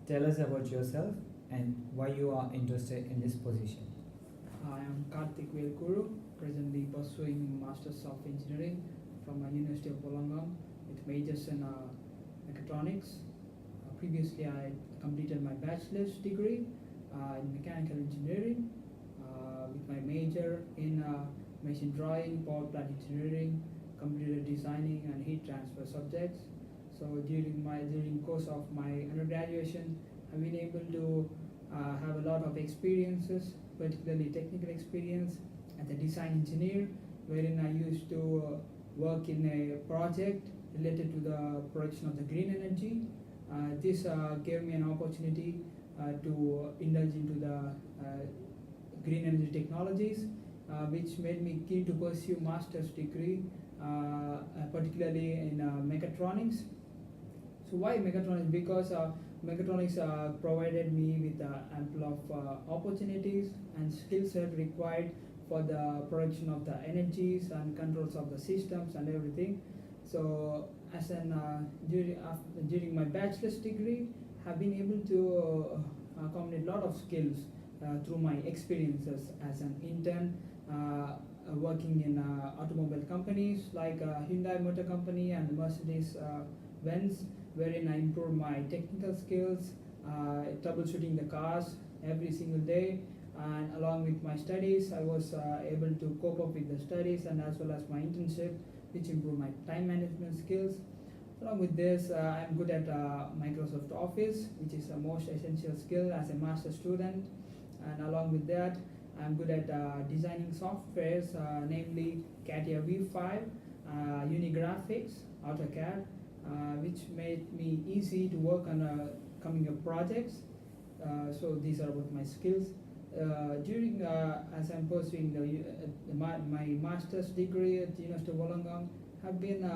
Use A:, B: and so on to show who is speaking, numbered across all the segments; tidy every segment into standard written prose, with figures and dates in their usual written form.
A: Tell us about yourself and why you are interested in this position.
B: I am Karthik Velkuru, presently pursuing Masters of Engineering from University of Wollongong with majors in mechatronics. Previously, I completed my bachelor's degree in mechanical engineering with my major in machine drawing, power plant engineering, computer designing, and heat transfer subjects. So during course of my undergraduation, I've been able to have a lot of experiences, particularly technical experience as a design engineer, wherein I used to work in a project related to the production of the green energy. This gave me an opportunity to indulge into the green energy technologies, which made me keen to pursue master's degree, particularly in mechatronics. So why mechatronics? Because mechatronics provided me with ample of opportunities and skill set required for the production of the energies and controls of the systems and everything. So as an during my bachelor's degree, have been able to accommodate a lot of skills through my experiences as an intern, working in automobile companies like Hyundai Motor Company and Mercedes Benz, wherein I improved my technical skills, troubleshooting the cars every single day, and along with my studies, I was able to cope up with the studies and as well as my internship, which improved my time management skills. Along with this, I'm good at Microsoft Office, which is the most essential skill as a master student. And along with that, I'm good at designing softwares, namely CATIA V5, Unigraphics, AutoCAD, which made me easy to work on coming up projects. So these are about my skills. During as I'm pursuing my master's degree at the University of Wollongong, have been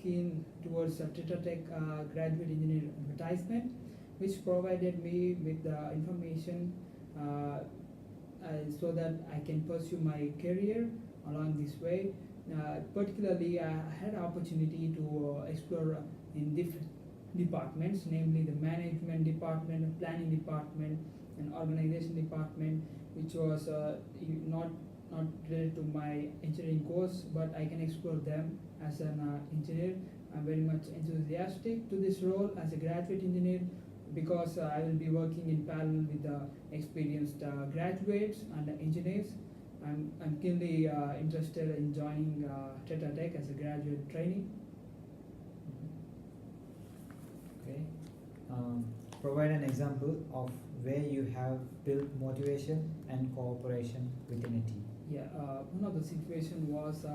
B: keen towards a Tech graduate engineer advertisement, which provided me with the information so that I can pursue my career along this way. Particularly, I had an opportunity to explore in different departments, namely the management department, planning department, and organization department, which was not related to my engineering course, but I can explore them as an engineer. I'm very much enthusiastic to this role as a graduate engineer because I will be working in parallel with the experienced graduates and engineers. I'm keenly interested in joining Tech as a graduate trainee.
A: Okay. Provide an example of where you have built motivation and cooperation within a team.
B: Yeah, one of the situation was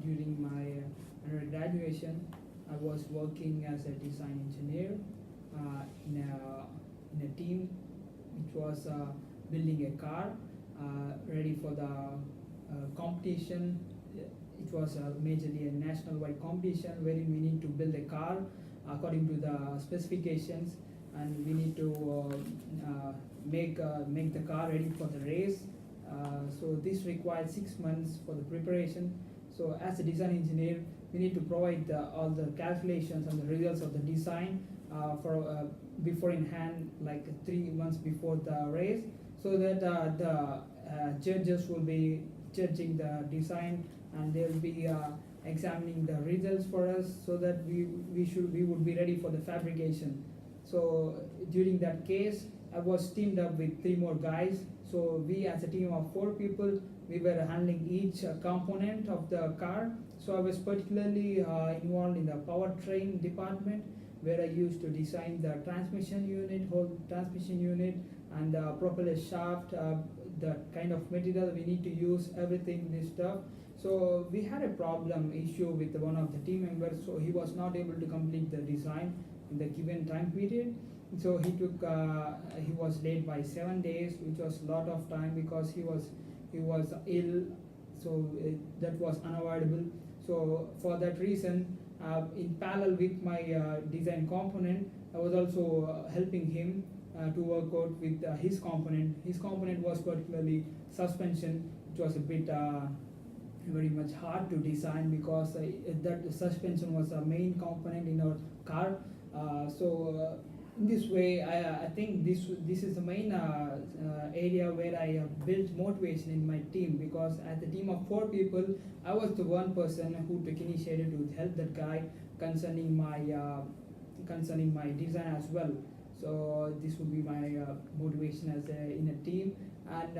B: during my undergraduation. I was working as a design engineer in a team which was building a car ready for the competition. It was majorly a national-wide competition wherein we need to build a car according to the specifications, and we need to make the car ready for the race. So this required 6 months for the preparation. So as a design engineer, we need to provide all the calculations and the results of the design for before in hand, like 3 months before the race, so that the judges will be judging the design and they will be examining the results for us, so that we would be ready for the fabrication. So during that case, I was teamed up with 3 more guys. So we, as a team of 4 people, we were handling each component of the car. So I was particularly involved in the powertrain department, where I used to design the transmission unit, whole transmission unit, and the propeller shaft, the kind of material we need to use, everything, this stuff. So we had a issue with one of the team members, so he was not able to complete the design in the given time period. So he was late by 7 days, which was a lot of time because he was ill. So that was unavoidable. So for that reason, in parallel with my design component, I was also helping him to work out with his component. His component was particularly suspension, which was a bit very much hard to design because that suspension was a main component in our car. So in this way, I think this is the main area where I built motivation in my team, because as a team of 4 people, I was the one person who took initiative to help that guy concerning my design as well. So this would be my motivation as in a team. And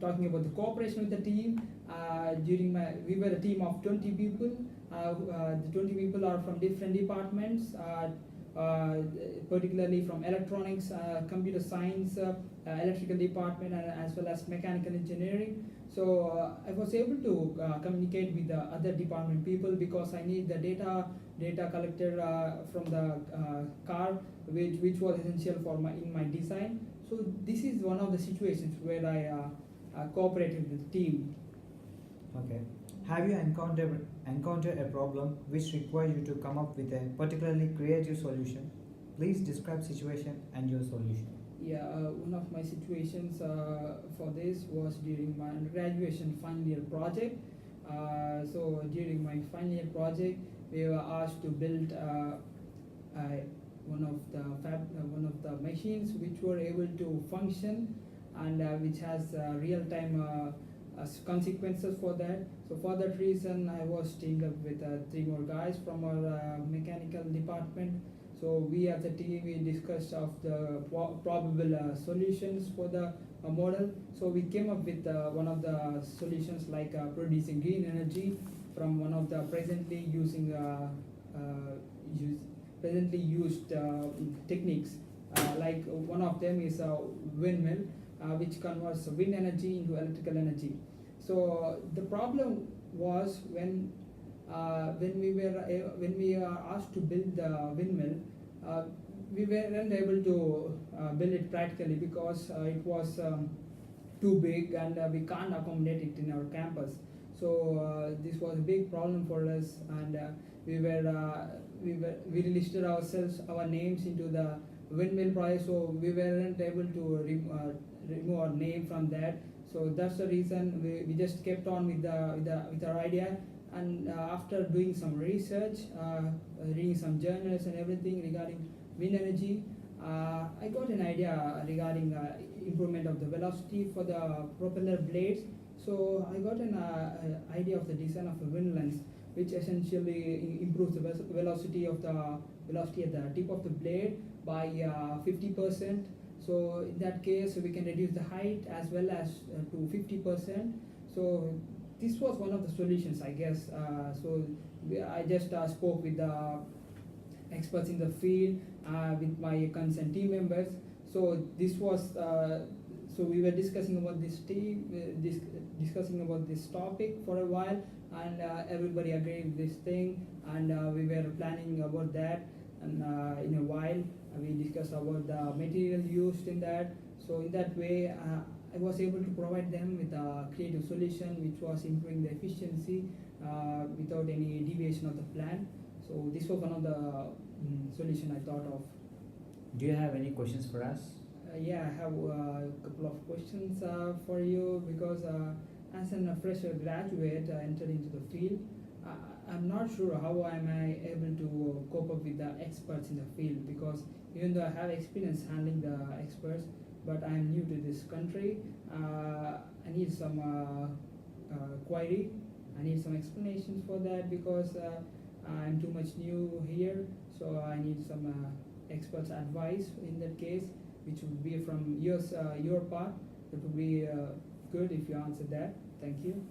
B: talking about the cooperation with the team, we were a team of 20 people. The 20 people are from different departments, particularly from electronics, computer science, electrical department, and as well as mechanical engineering. So I was able to communicate with the other department people, because I need the data collected from the car, which was essential for in my design. So this is one of the situations where I cooperated with the team.
A: Okay. Have you encountered a problem which required you to come up with a particularly creative solution? Please describe situation and your solution.
B: Yeah, one of my situations for this was during my graduation final year project. So during my final year project, we were asked to build one of the machines which were able to function, and which has real-time consequences for that. So for that reason, I was teamed up with 3 more guys from our mechanical department. So we as a team, we discussed of the probable solutions for the model. So we came up with one of the solutions, like producing green energy from one of the presently used techniques. Like one of them is a windmill, which converts wind energy into electrical energy. So the problem was when we are asked to build the windmill, we weren't able to build it practically, because it was too big, and we can't accommodate it in our campus. So this was a big problem for us, and we listed our names into the windmill project, so we weren't able to remove our name from that. So that's the reason we just kept on with our idea. And after doing some research, reading some journals and everything regarding wind energy, I got an idea regarding improvement of the velocity for the propeller blades. So I got an idea of the design of a wind lens, which essentially improves the velocity at the tip of the blade by 50%. So in that case, we can reduce the height as well as to 50%. So this was one of the solutions, I guess. I just spoke with the experts in the field, with my concerned team members. So this was so we were discussing about discussing about this topic for a while, and everybody agreed with this thing, and we were planning about that. And in a while, we discussed about the material used in that. So in that way, I was able to provide them with a creative solution which was improving the efficiency without any deviation of the plan. So this was one of the solution I thought of.
A: Do you have any questions for us?
B: Yeah, I have a couple of questions for you, because as a fresher graduate entered into the field, I'm not sure how am I able to cope up with the experts in the field, because even though I have experience handling the experts, but I'm new to this country. I need some query. I need some explanations for that, because I'm too much new here. So I need some experts' advice in that case, which would be from your part. It would be good if you answer that. Thank you.